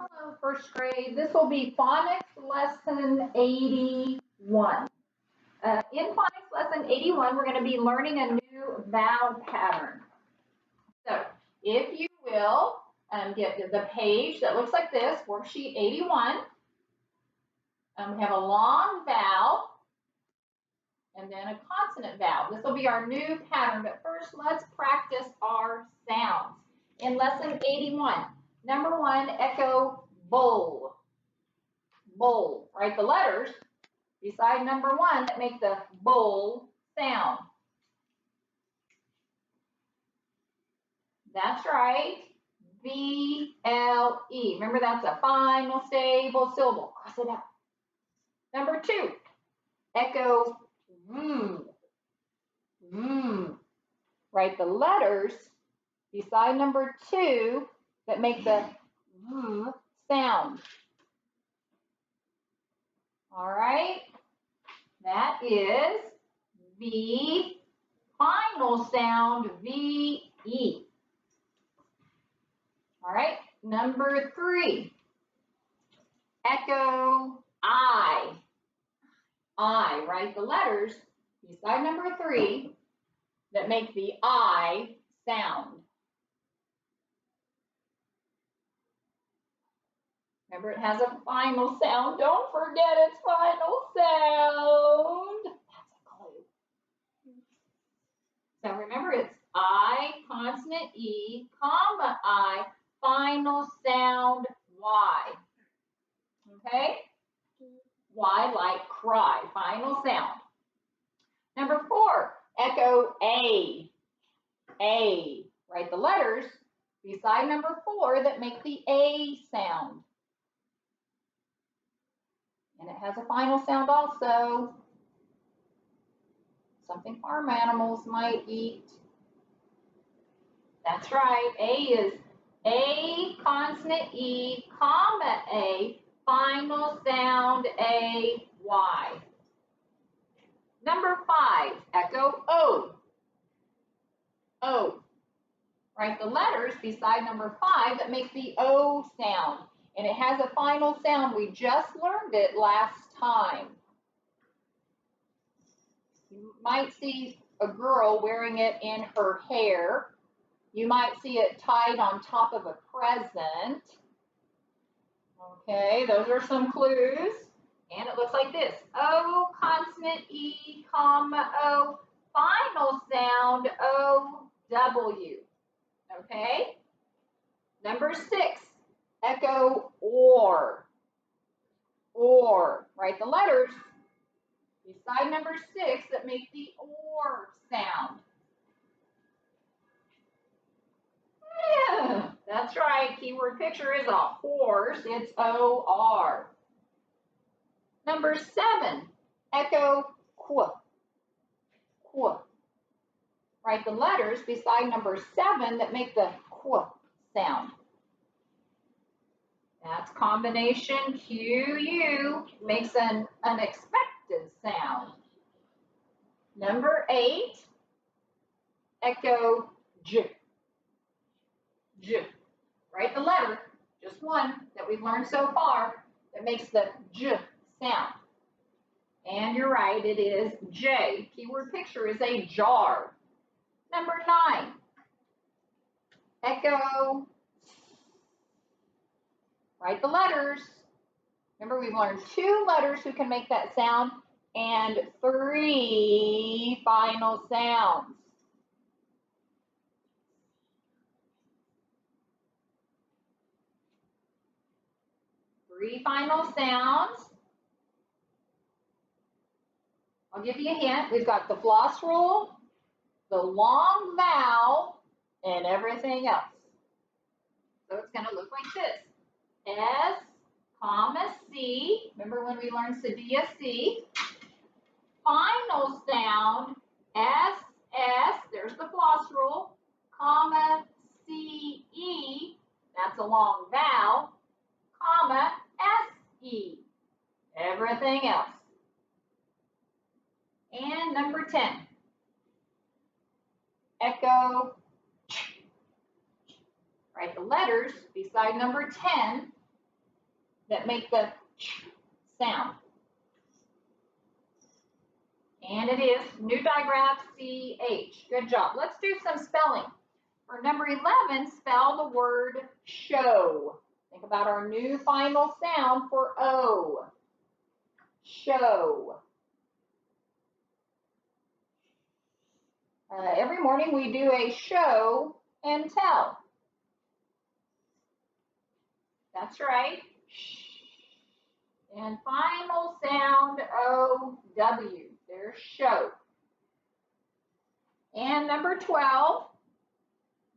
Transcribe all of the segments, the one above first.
Hello, first grade. This will be Phonics Lesson 81. In Phonics Lesson 81, we're going to be learning a new vowel pattern. So, if you will, get the page that looks like this, worksheet 81. We have a long vowel and then a consonant vowel. This will be our new pattern, but first let's practice our sounds. In Lesson 81, number 1, echo bowl. Bowl. Write the letters beside number 1 that make the bowl sound. That's right. B-L-E. Remember, that's a final stable syllable. Cross it out. Number 2, echo V. V. Write the letters beside number 2 that make the V sound. All right. That is V, final sound, V-E. All right, number 3, echo I. I, write the letters beside number 3 that make the I sound. Remember, it has a final sound. Don't forget its final sound. That's a clue. So remember, it's I, consonant E, comma I, final sound Y. Okay? Y like cry, final sound. Number 4, echo A. A. Write the letters beside number 4 that make the A sound. And it has a final sound also. Something farm animals might eat. That's right. A is A, consonant E, comma A, final sound A, Y. Number 5, echo O. O. Write the letters beside number 5 that make the O sound. And it has a final sound. We just learned it last time. You might see a girl wearing it in her hair. You might see it tied on top of a present. Okay, those are some clues. And it looks like this. O, consonant E, comma O, final sound O, W. Okay? Number 6, echo or. Or. Write the letters beside number 6 that make the or sound. Yeah, that's right. Keyword picture is a horse. It's O-R. Number 7, echo qu. Qu. Write the letters beside number 7 that make the qu sound. That's combination Q-U. Makes an unexpected sound. Number 8, echo J. J. Write the letter, just one that we've learned so far, that makes the J sound. And you're right, it is J. Keyword picture is a jar. Number 9, echo. Write the letters. Remember, we've learned 2 letters who can make that sound and 3 final sounds. Three final sounds. I'll give you a hint. We've got the floss roll, the long vowel, and everything else. So it's going to look like this. S, comma, C. Remember when we learned Sadia C? Final sound, S, S. There's the floss roll, comma, C, E. That's a long vowel, comma, S, E. Everything else. And number 10, echo ch. Write the letters beside number 10 that make the ch sound. And it is new digraph CH. Good job. Let's do some spelling. For number 11, spell the word show. Think about our new final sound for O. Show. Every morning we do a show and tell. That's right. And final sound O-W. There's show. And number 12,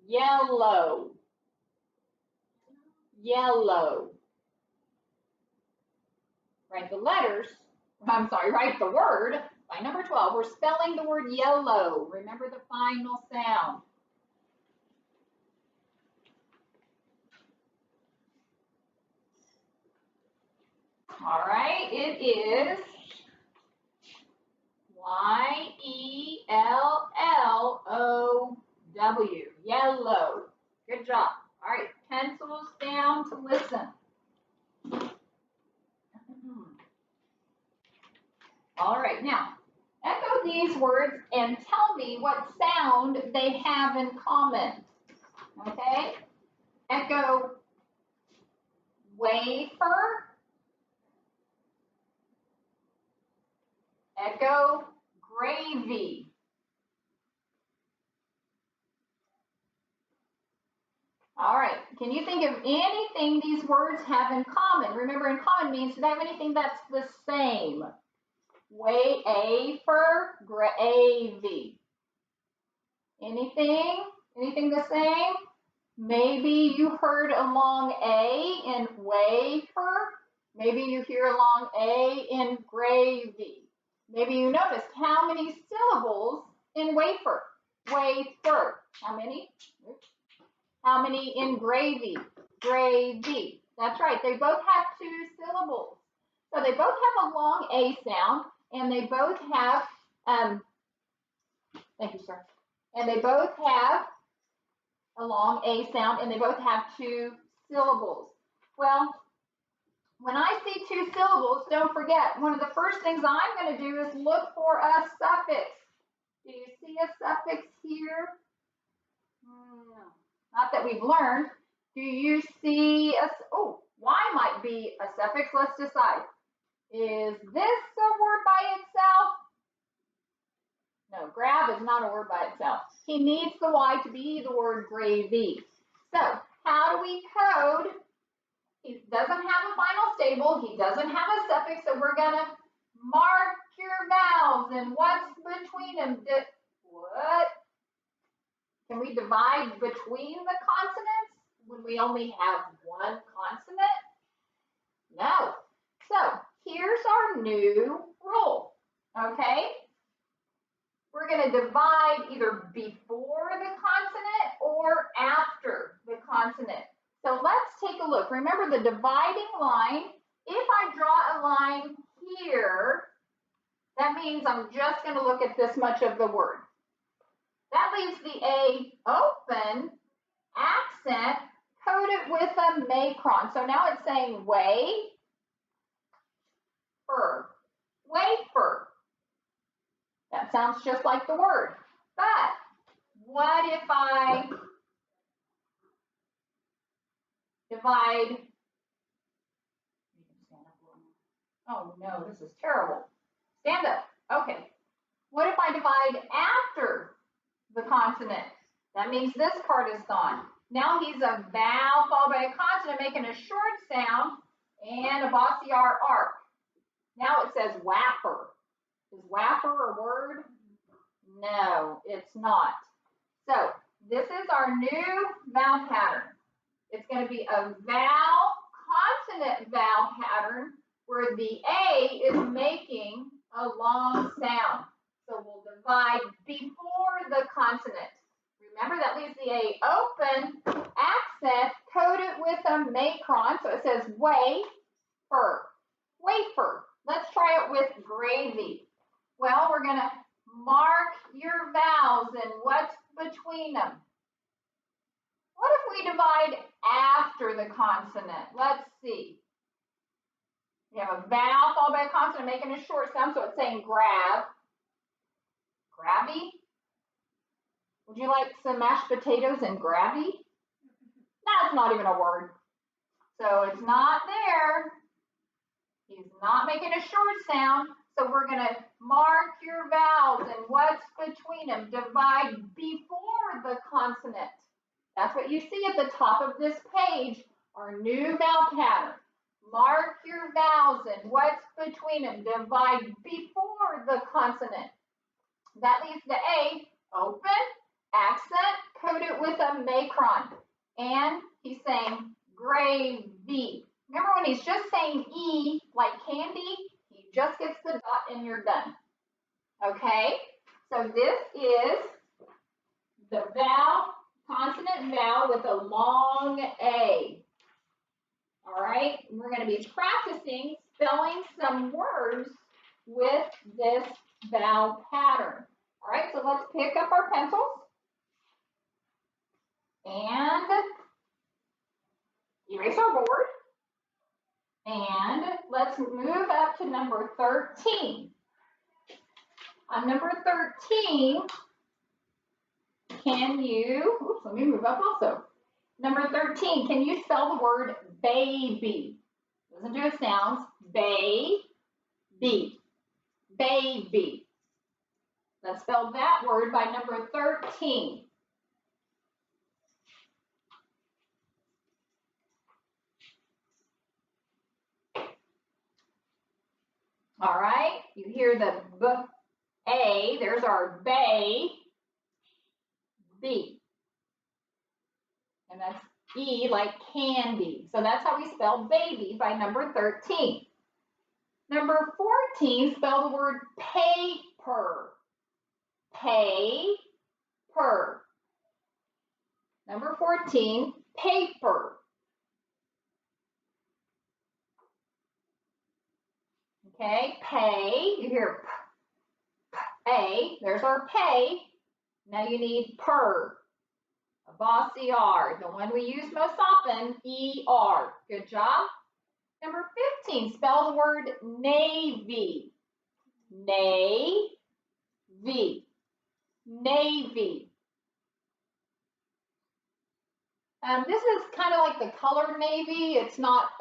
yellow. Yellow. Write the letters. Write the word. By number 12, we're spelling the word yellow. Remember the final sound. All right, it is Y-E-L-L-O-W, yellow. Good job. All right, pencils down to listen. All right, now, echo these words and tell me what sound they have in common. Okay? Echo wafer. Echo gravy. All right, can you think of anything these words have in common? Remember, in common means do they have anything that's the same? Wafer, gravy. Anything? Anything the same? Maybe you heard a long A in wafer. Maybe you hear a long A in gravy. Maybe you noticed how many syllables in wafer? Wafer. How many? How many in gravy? Gravy. That's right. They both have 2 syllables. So they both have a long A sound, and they both have, thank you, sir. And they both have a long A sound, and they both have 2 syllables. Well, when I see 2 syllables, don't forget, one of the first things I'm going to do is look for a suffix. Do you see a suffix here? No. Not that we've learned. Do you see a, oh, Y might be a suffix. Let's decide. Is this a word by itself? No, grab is not a word by itself. He needs the Y to be the word gravy. So how do we code? He doesn't have a final stable. He doesn't have a suffix. So we're going to mark your vowels. And what's between them? What? Can we divide between the consonants when we only have one consonant? No. So here's our new rule, okay? We're going to divide either before the consonant or after the consonant. So let's take a look. Remember the dividing line. If I draw a line here, that means I'm just going to look at this much of the word. That leaves the A open, accent, coded with a macron. So now it's saying wafer, wafer. That sounds just like the word. But what if I divide? Oh no, this is terrible. Stand up. Okay. What if I divide after the consonant? That means this part is gone. Now he's a vowel followed by a consonant making a short sound and a bossy R arc. Now it says whapper. Is whapper a word? No, it's not. So this is our new vowel pattern. It's going to be a vowel, consonant vowel pattern where the A is making a long sound. So we'll divide before the consonant. Remember, that leaves the A open, accent, coded with a macron. So it says wafer, wafer. Let's try it with gravy. Well, we're going to mark your vowels and what's between them. What if we divide after the consonant? Let's see. You have a vowel followed by a consonant making a short sound, so it's saying grab. Grabby? Would you like some mashed potatoes and grabby? That's not even a word. So it's not there. He's not making a short sound. So we're going to mark your vowels and what's between them. Divide before the consonant. That's what you see at the top of this page, our new vowel pattern. Mark your vowels and what's between them. Divide before the consonant. That leaves the A open, accent, code it with a macron. And he's saying gravy. Remember when he's just saying E, like candy, he just gets the dot and you're done. Okay? So this is the vowel, consonant vowel with a long A. All right? We're going to be practicing spelling some words with this vowel pattern. All right, so let's pick up our pencils and erase our board. And let's move up to number 13. On number 13, can you, oops, let me move up also. Number 13, can you spell the word baby? Listen to it sounds, baby, baby. Let's spell that word by number 13. All right, you hear the B, A, there's our bay, B. And that's E like candy. So that's how we spell baby by number 13. Number 14, spell the word paper. Paper. Number 14, paper. Okay, pay, you hear p, A, there's our pay. Now you need per, a bossy R, the one we use most often, ER. Good job. Number 15, spell the word navy. Navy. Navy. This is kind of like the color navy. It's not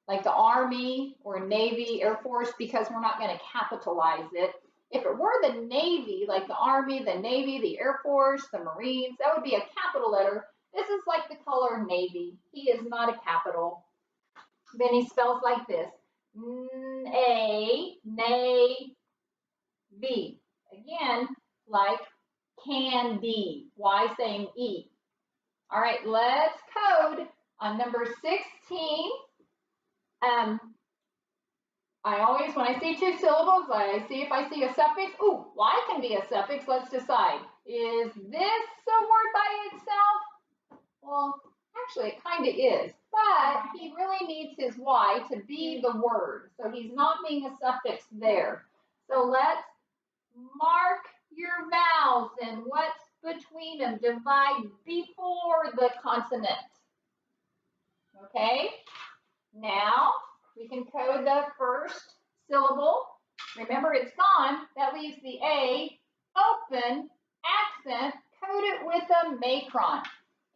like the Army or Navy, Air Force, because we're not going to capitalize it. If it were the Navy, like the Army, the Navy, the Air Force, the Marines, that would be a capital letter. This is like the color navy. He is not a capital. Then he spells like this. N-A, nay, V. Again, like candy. Why saying E? All right, let's code on number 16. I always, when I see two syllables, I see if I see a suffix. Ooh, Y can be a suffix. Let's decide. Is this a word by itself? Well, actually, it kind of is. But he really needs his Y to be the word. So he's not being a suffix there. So let's mark your vowels and what's between them. Divide before the consonant. Okay? Now, we can code the first syllable. Remember, it's gone. That leaves the A open, accent, code it with a macron.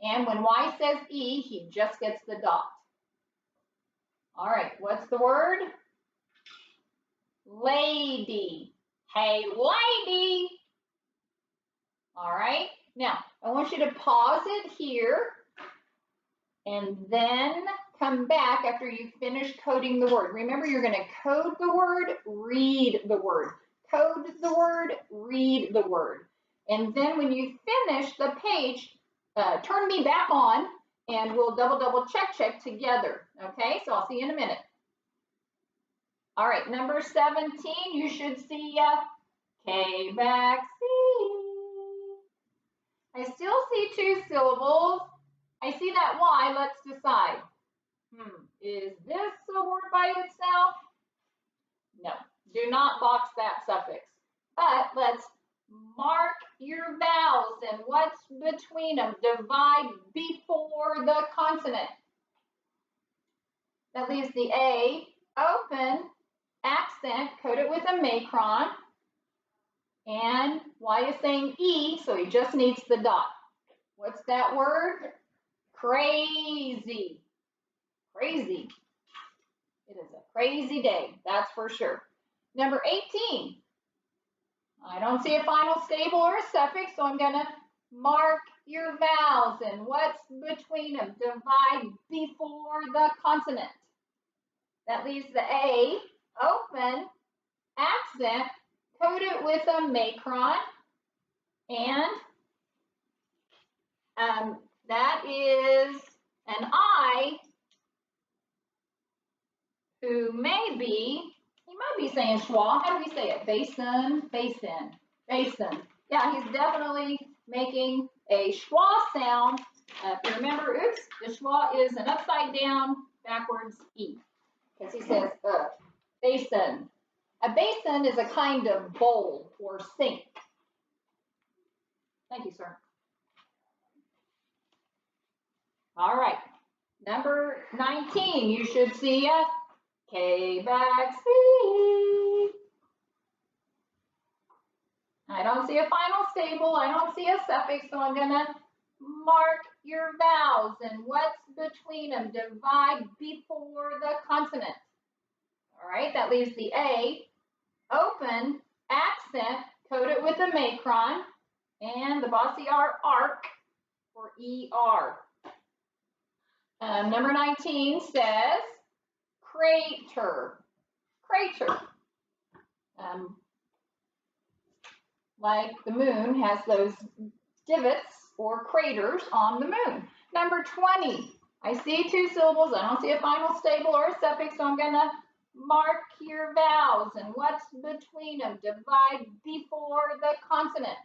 And when Y says E, he just gets the dot. All right, what's the word? Lady. Hey, lady. All right, now I want you to pause it here and then come back after you finish coding the word. Remember, you're going to code the word, read the word. Code the word, read the word. And then when you finish the page, turn me back on and we'll double check together. Okay, so I'll see you in a minute. All right, number 17, you should see K back C. I still see two syllables. I see that Y, let's decide. Is this a word by itself? No, do not box that suffix. But let's mark your vowels and what's between them. Divide before the consonant. That leaves the A open, accent, code it with a macron. And Y is saying E, so he just needs the dot. What's that word? Crazy. Crazy. It is a crazy day, that's for sure. Number 18. I don't see a final stable or a suffix, so I'm going to mark your vowels. And what's between them? Divide before the consonant. That leaves the A, open, accent, code it with a macron, and that is an I who may be, he might be saying schwa. How do we say it? Basin, basin, basin. Yeah, he's definitely making a schwa sound. If you remember, oops, the schwa is an upside down, backwards E. Because he says, basin. A basin is a kind of bowl or sink. Thank you, sir. All right. Number 19, you should see a K back C. I don't see a final stable. I don't see a suffix, so I'm going to mark your vowels. And what's between them? Divide before the consonant. All right, that leaves the A, open, accent, code it with a macron, and the bossy R, arc, for ER. Number 19 says crater. Crater. Like the moon has those divots or craters on the moon. Number 20. I see two syllables. I don't see a final stable or a suffix, so I'm going to mark your vowels. And what's between them? Divide before the consonant.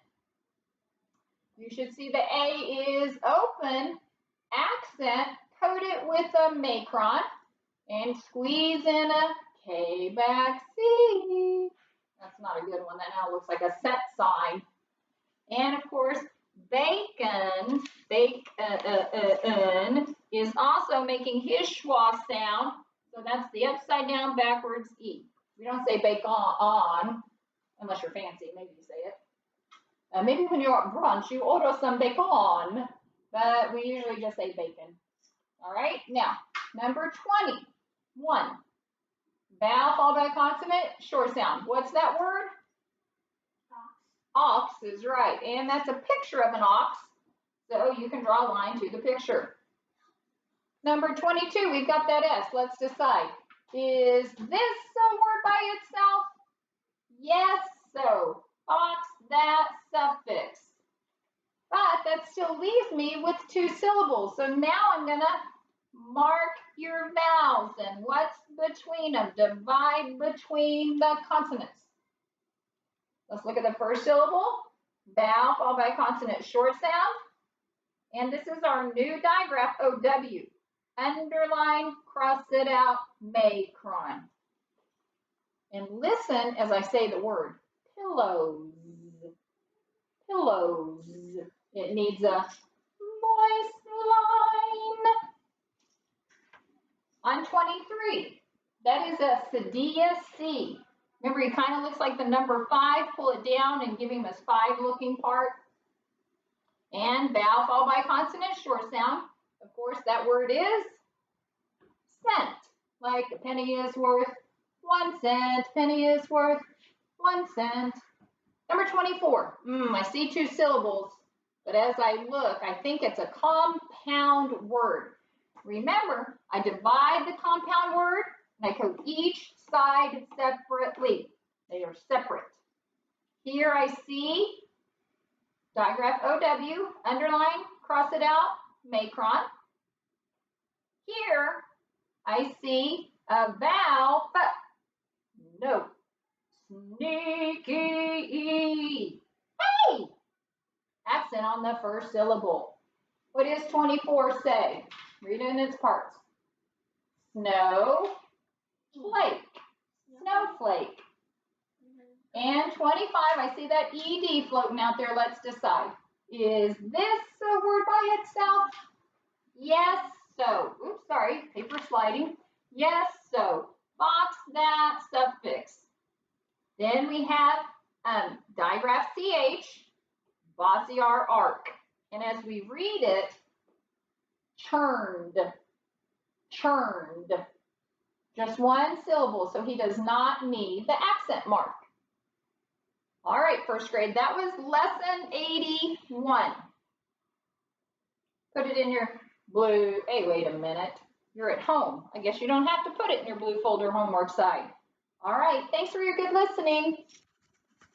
You should see the A is open, accent, code it with a macron, and squeeze in a K back C. That's not a good one. That now looks like a set sign. And of course, bacon, bacon, is also making his schwa sound. So that's the upside down backwards E. We don't say bacon on, unless you're fancy. Maybe you say it. Maybe when you're at brunch, you order some bacon, but we usually just say bacon. All right, now, number 21. Vowel followed by consonant, short sound. What's that word? Ox. Ox is right, and that's a picture of an ox, so you can draw a line to the picture. Number 22, we've got that S. Let's decide. Is this a word by itself? Yes, so. Ox, that suffix. But that still leaves me with two syllables. So now I'm going to mark your vowels. And what's between them? Divide between the consonants. Let's look at the first syllable. Vowel followed by consonant, short sound. And this is our new digraph, OW. Underline, cross it out, macron. And listen as I say the word. Pillows. Pillows. It needs a voice line. On 23, that is a Sadia C. Remember, he kind of looks like the number 5. Pull it down and give him this 5-looking part. And vowel followed by consonant, short sound. Of course, that word is cent. Like a penny is worth 1 cent. Penny is worth 1 cent. Number 24. I see two syllables, but as I look, I think it's a compound word. Remember, I divide the compound word and I code each side separately. They are separate. Here I see digraph OW, underline, cross it out, macron. Here I see a vowel, but no. Sneaky. Hey! Accent on the first syllable. What does 24 say? Read it in its parts. Snow, flake. Snowflake. And 25, I see that ED floating out there. Let's decide. Is this a word by itself? Yes, so. Oops, sorry. Paper sliding. Yes, so. box that suffix. Then we have digraph CH, Bossier arc. And as we read it, churned, churned. Just one syllable, so he does not need the accent mark. All right, first grade, that was lesson 81. Put it in your blue, hey, wait a minute. You're at home. I guess you don't have to put it in your blue folder homework side. All right, thanks for your good listening.